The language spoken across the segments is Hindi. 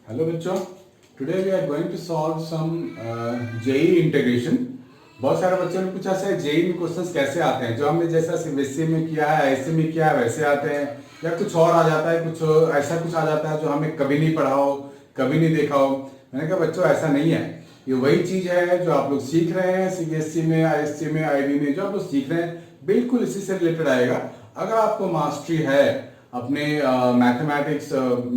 हेलो बच्चों, today we are going to solve some JEE integration. बहुत सारे बच्चों ने पूछा सर जेई में क्वेश्चंस कैसे आते हैं, जो हमने जैसा सीबीएसई में किया है ऐसे में किया है वैसे आते हैं, या कुछ और आ जाता है, कुछ ऐसा कुछ आ जाता है जो हमें कभी नहीं पढ़ा हो, कभी नहीं देखा हो। मैंने कहा बच्चों ऐसा नहीं है, ये वही चीज है जो आप लोग सीख रहे हैं सीबीएसई में, आईएससी में, आईबी में, जो आप लोग सीख रहे हैं बिल्कुल इसी से रिलेटेड आएगा। अगर आपको मास्टरी है अपने मैथमेटिक्स,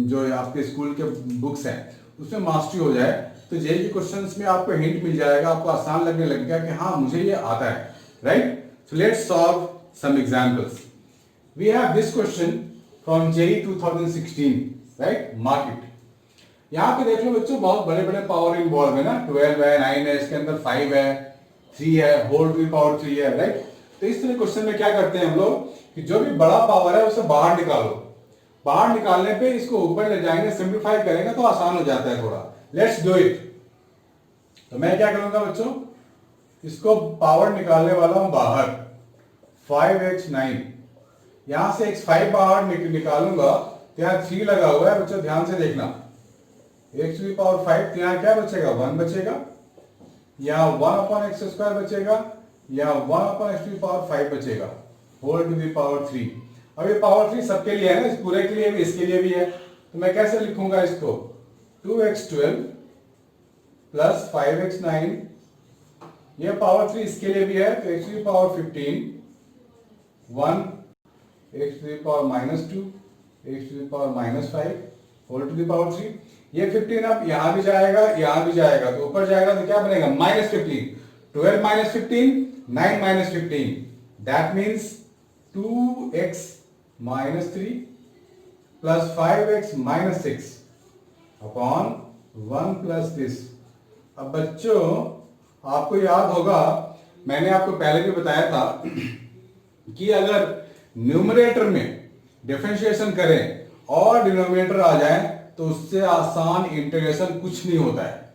जो आपके स्कूल के बुक्स हैं उसमें मास्टरी हो जाए, तो जेई के क्वेश्चंस में आपको हिंट मिल जाएगा, आपको आसान लगने लग गया कि हाँ मुझे ये आता है, right. So let's solve some examples. We have this question from JEE 2016, right, mark it. यहाँ पे देख लो बच्चों, बहुत बड़े बड़े पावर इन्वॉल्व है ना, 12 है, 9 है, इसके अंदर 5 है, 3 है, होल टू द पावर 3 है, राइट। तो इस तरह क्वेश्चन में क्या करते हैं हम लोग कि जो भी बड़ा पावर है उसे बाहर निकालो। बाहर निकालने पे इसको ऊपर ले जाएंगे, सिंप्लीफाई करेंगे तो आसान हो जाता है थोड़ा। Let's do it. तो मैं क्या करूंगा बच्चों, इसको पावर निकालने वाला हूं बाहर, 5x9। यहां से x5 बाहर निकालूंगा तो यहां 3 लगा हुआ है बच्चों, ध्यान से देखना। x टू द पावर 5, तो यहां क्या बचेगा, 1 बचेगा, यहां 1/x² बचेगा, यहां 1/x टू द पावर 5 बचेगा, होल टू द पावर 3। अब ये पावर 3 सबके लिए है ना, इस पूरे के लिए भी, इसके लिए भी है। तो मैं कैसे लिखूंगा इसको, 2x12 प्लस 5x9, ये पावर 3 इसके लिए भी है, तो x to the power 15, 1, x to the power -2, x to the power -5, whole to the power 3। ये 15 अब यहां भी जाएगा, यहां भी जाएगा, तो ऊपर जाएगा तो क्या बनेगा, -15। 12 - 15, 9 - 15, that means 2x -3 plus 5x -6 upon 1 plus this. अब बच्चों आपको याद होगा, मैंने आपको पहले भी बताया था कि अगर न्यूमरेटर में डिफरेंशिएशन करें और डिनोमिनेटर आ जाए तो उससे आसान इंटीग्रेशन कुछ नहीं होता है।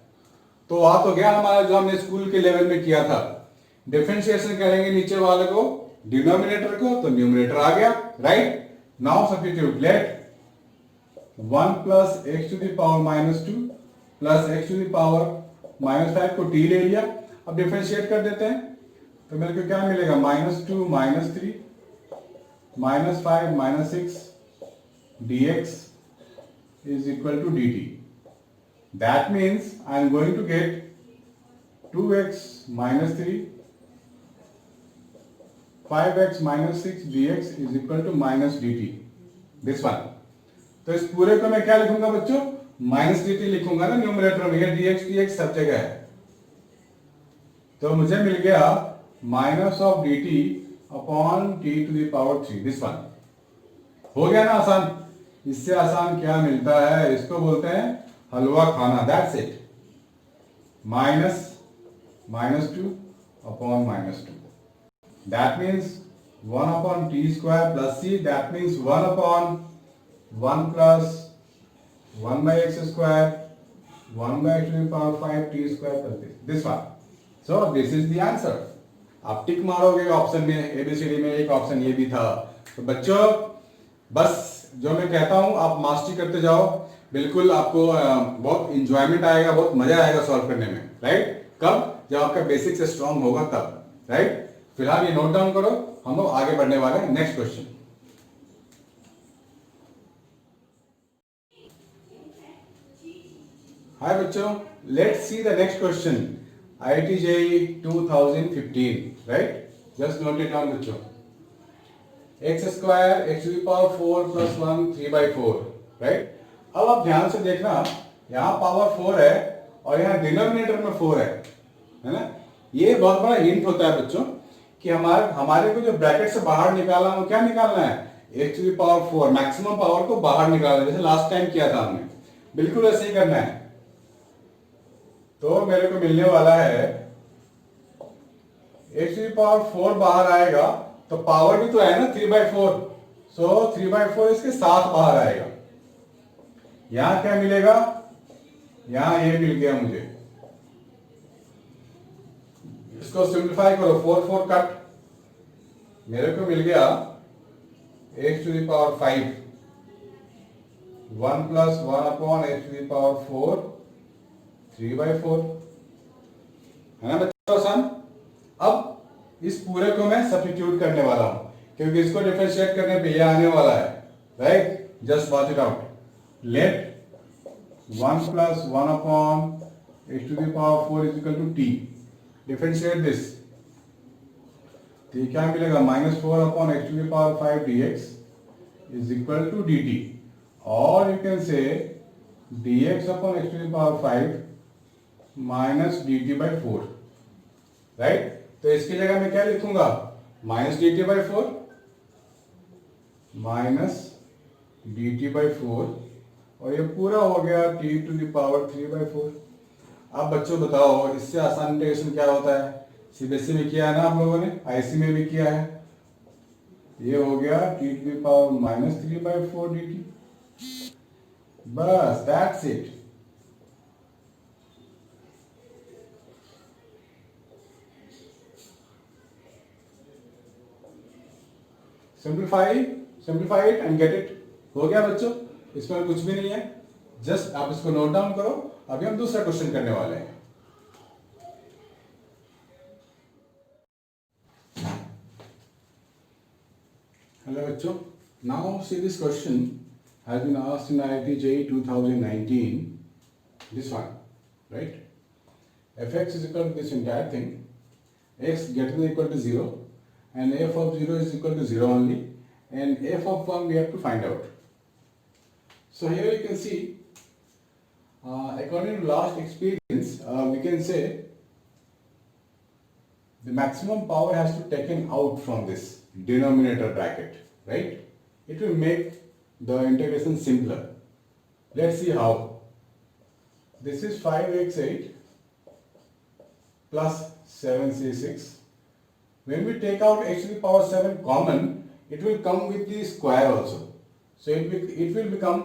तो आ तो गया हमारा जो हमने स्कूल के लेवल में किया था, डिफरेंशिएशन करेंगे नीचे वाले को, डिनोमिनेटर को, तो न्यूमरेटर आ गया, right. Now substitute, let 1 plus x to the power -2 plus x to the power -5 को t ले लिया। अब डिफरेंशिएट कर देते हैं, तो मेरे को क्या मिलेगा, -2 -3 -5 -6 dx is equal to dt. That means I am going to get 2x -3 5x -6 dx is equal to -dt. This one. तो इस पूरे को मैं क्या लिखूंगा बच्चों, -dt लिखूंगा ना न्यूमरेटर में, ये dx सब जगह है। तो मुझे मिल गया -dt upon t to the power 3, this one. हो गया ना आसान। इससे आसान क्या मिलता है, इसको बोलते हैं हलवा खाना, that's it. -2 upon -2, that means 1 upon t square plus c, that means 1 upon 1 plus 1 by x square 1 by x to the power 5 t square plus this one. So this is the answer. आप टिक मारोगे ऑप्शन में, एबीसीडी में एक ऑप्शन ये भी था। तो बच्चों बस जो मैं कहता हूं आप मास्टरी करते जाओ, बिल्कुल आपको बहुत इंजॉयमेंट आएगा, बहुत मजा आएगा सॉल्व करने में, राइट। कब, जब आपका बेसिक से स्ट्रांग होगा तब, राइट। फिलहाल ये नोट डाउन करो, हम लोग आगे बढ़ने वाले हैं। Next question. हाय बच्चों, let's see the next question. IIT JEE 2015, right. Just note it down बच्चों। x² x to the power 4 plus 1 3/4, right. अब आप ध्यान से देखना, यहाँ पावर 4 है और यहाँ डिनोमिनेटर में 4 है ना। ये बहुत बड़ा हिंट होता है बच्चों कि हमारे को जो ब्रैकेट से बाहर निकालना है वो क्या निकालना है, x to the power 4, maximum power को बाहर निकालना है, जैसे लास्ट टाइम किया था हमने, बिल्कुल ऐसे ही करना है। तो मेरे को मिलने वाला है x टू द पावर 4 बाहर आएगा तो पावर भी तो है ना 3/4, सो 3/4 इसके साथ बाहर आएगा। यहां क्या मिलेगा, यहां ये मिल गया मुझे, इसको सिंप्लीफाई करो, 4 4 कट, मेरे को मिल गया x to the power 5 1 plus 1 upon h to the power 4 3/4 है ना बच्चों आसान। अब इस पूरे को मैं सब्स्टिट्यूट करने वाला हूं क्योंकि इसको डिफरेंशिएट करने पे ये आने वाला है, right. Just watch it out. Let 1 plus 1 upon h to the power 4 is equal to t। Differentiate this, तो ये क्या मिलेगा, -4 upon h to the power 5 dx is equal to dt, or you can say dx upon h to the power 5 minus dt by 4, right. तो इसकी जगह मैं क्या लिखूंगा, minus D T by 4 minus D T by 4, और ये पूरा हो गया t to the power 3/4। अब बच्चों बताओ इससे आसान इंटीग्रेशन क्या होता है, सीबीएसई में किया है ना आप लोगों ने, आईसी में भी किया है। ये हो गया t to the power -3/4 dt, बस that's it. Simplify it and get it. हो गया बच्चों, इसमें कुछ भी नहीं है, जस्ट आप इसको नोट डाउन करो। अभी हम दूसरा क्वेश्चन करने वाले हैं। हेलो बच्चों, now see this question has been asked in IIT JEE 2019, this one, right. fx is equal to this entire thing, x greater than or equal to 0 and f of 0 is equal to 0 only, and f of 1 we have to find out. So here you can see, according to last experience, we can say the maximum power has to taken out from this denominator bracket, right? It will make the integration simpler. Let's see how. This is 5x8 plus 7c6. When we take out h to the power 7 common, it will come with the square also. So it will become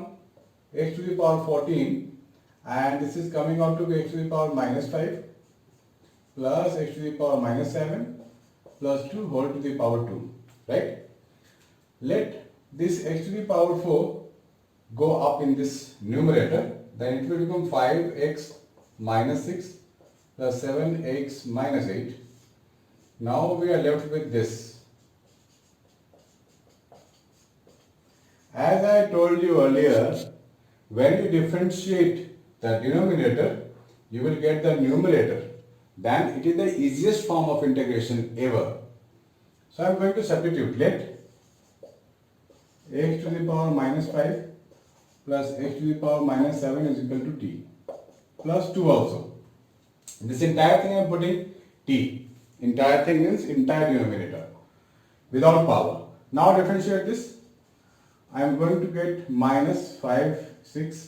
h to the power 14, and this is coming out to be h to the power -5 plus h to the power -7 plus 2 whole to the power 2, right? Let this h to the power 4 go up in this numerator, then it will become 5x minus 6 plus 7x minus 8. Now we are left with this. As I told you earlier, when you differentiate the denominator, you will get the numerator. Then it is the easiest form of integration ever. So I am going to substitute. Let x to the power -5 plus x to the power -7 is equal to t plus 2 also. This entire thing I am putting t. Entire thing means entire denominator without power. Now differentiate this. I am going to get -5 6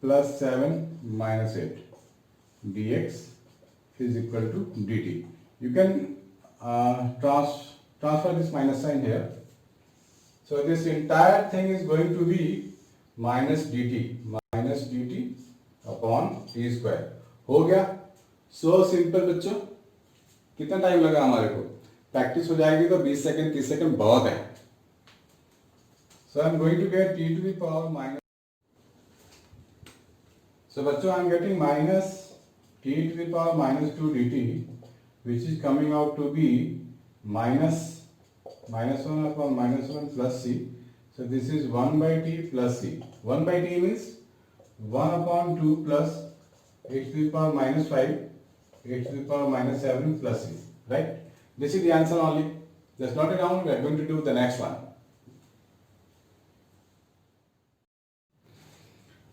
plus 7 minus 8 dx is equal to dt. You can transfer this minus sign here. So this entire thing is going to be minus dt upon t square. हो गया। सो सिंपल बच्चों, कितना टाइम लगा हमारे को, प्रैक्टिस हो जाएगी तो 20 सेकंड 30 सेकंड बहुत है। So I am going to get t to the power minus, so बच्चों I am getting minus t to the power -2 dt, which is coming out to be minus -1 upon -1 plus c. So this is 1 by t plus c. 1 by t means 1 upon 2 plus h to the power -5 h to the power -7 plus c, right? This is the answer only. Just note it down. We are going to do the next one.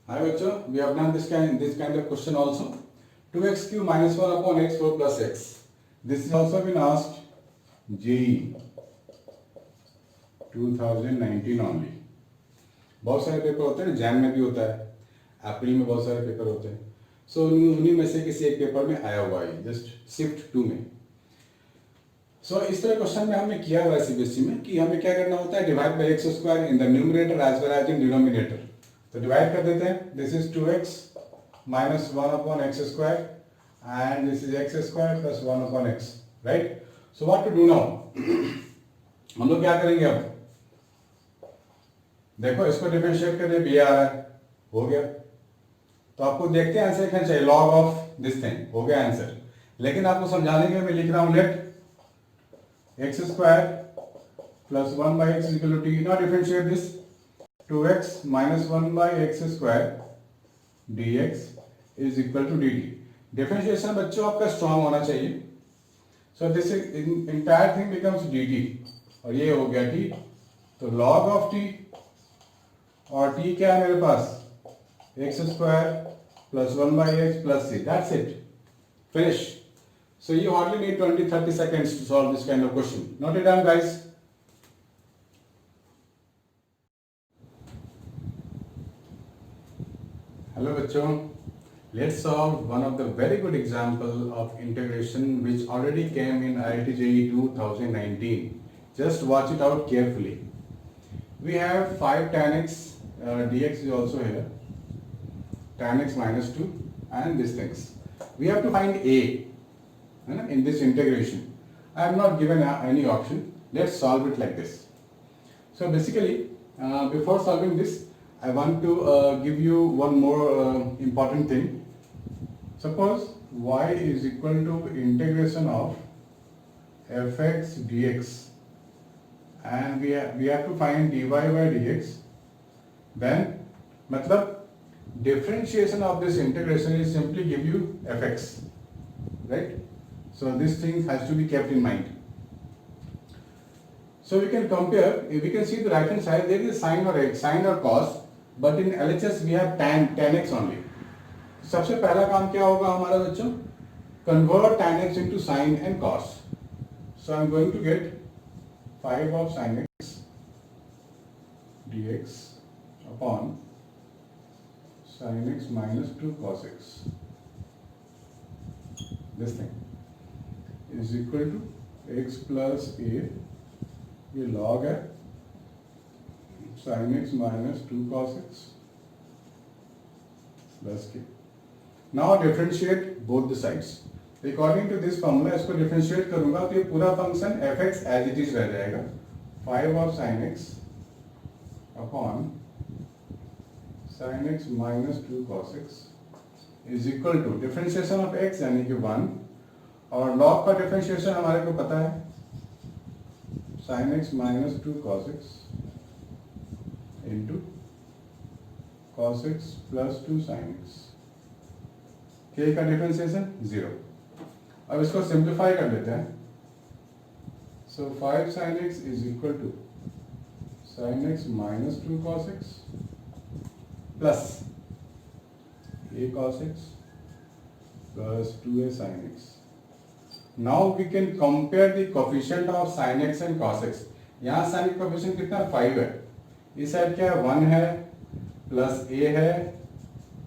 Hi bachcho, we have done this kind of question also. 2x cube minus 1 upon x 4 plus x. This has also been asked JEE 2019 only. बहुत सारे पेपर होते हैं, जैन में भी होता है, अप्रैल में बहुत सारे पेपर होते हैं। सो उन्हीं में से किसी एक पेपर में आया हुआ है, जस्ट शिफ्ट 2 में। सो इस तरह क्वेश्चन में हमने किया हुआ है सीबीएसई में कि हमें क्या करना होता है, divide by x square in the numerator as well as in denominator. तो डिवाइड कर देते हैं, this is 2x minus 1 upon x square, and this is x square plus 1 upon x, right? So what to do now? हम लोग क्या करेंगे अब? देखो इसको डिफरेंशिएट करें, बी आ रहा है, हो गया। तो आपको देखते हैं आंसर क्या चाहिए, लॉग ऑफ दिस थिंग, हो गया आंसर। लेकिन आपको समझाने के लिए मैं लिख रहा हूं let x square plus 1 by x equal to t. Now differentiate this 2x minus 1 by x square dx is equal to dt। Differentiation बच्चों आपका स्ट्रांग होना चाहिए। So this entire thing becomes dt और ये हो गया t। तो log ऑफ t, और t क्या है मेरे पास, x square plus 1 by x plus c, that's it, finish. So you hardly need 20-30 seconds to solve this kind of question. Note it down, guys. Hello बच्चों, let's solve one of the very good example of integration which already came in IIT JEE 2019. Just watch it out carefully. We have 5 tan x, dx is also here, tan x minus 2 and these things. We have to find a in this integration. I have not given any option. Let's solve it like this. So basically, before solving this, I want to give you one more important thing. Suppose y is equal to integration of fx dx, and we have to find dy by dx. Then, मतलब differentiation of this integration is simply give you fx, right? So this thing has to be kept in mind. So we can compare, if we can see the right hand side, there is sine or x, sine or cos, but in LHS we have tan x only. सबसे पहला काम क्या होगा हमारा बच्चों, convert tan x into sine and cos. So I am going to get 5 of sine x dx upon sine x minus 2 cos x. This thing is equal to x plus a, ये log है, sin x minus 2 cos x plus k. Now differentiate both the sides. According to this formula, इसको differentiate करूँगा तो ये पूरा function fx as it is रह जाएगा, 5 of sin x upon sin x minus 2 cos x is equal to differentiation of x यानी कि 1, और log का differentiation हमारे को पता है sin x minus 2 cos x into cos x plus 2 sin x, k का differentiation 0। अब इसको simplify कर लेते हैं। So 5 sin x is equal to sin x minus 2 cos x plus a cos x plus 2a sin x. Now we can compare the coefficient of sin x and cos x. यहाँ sin का coefficient कितना 5 है, इस साइड क्या है 1 है, प्लस a है,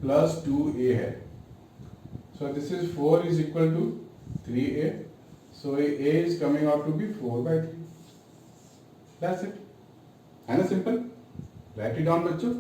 प्लस 2a है। So this is 4 is equal to 3a. So a is coming out to be 4 by 3. That's it. है ना सिंपल? Write it down बच्चों।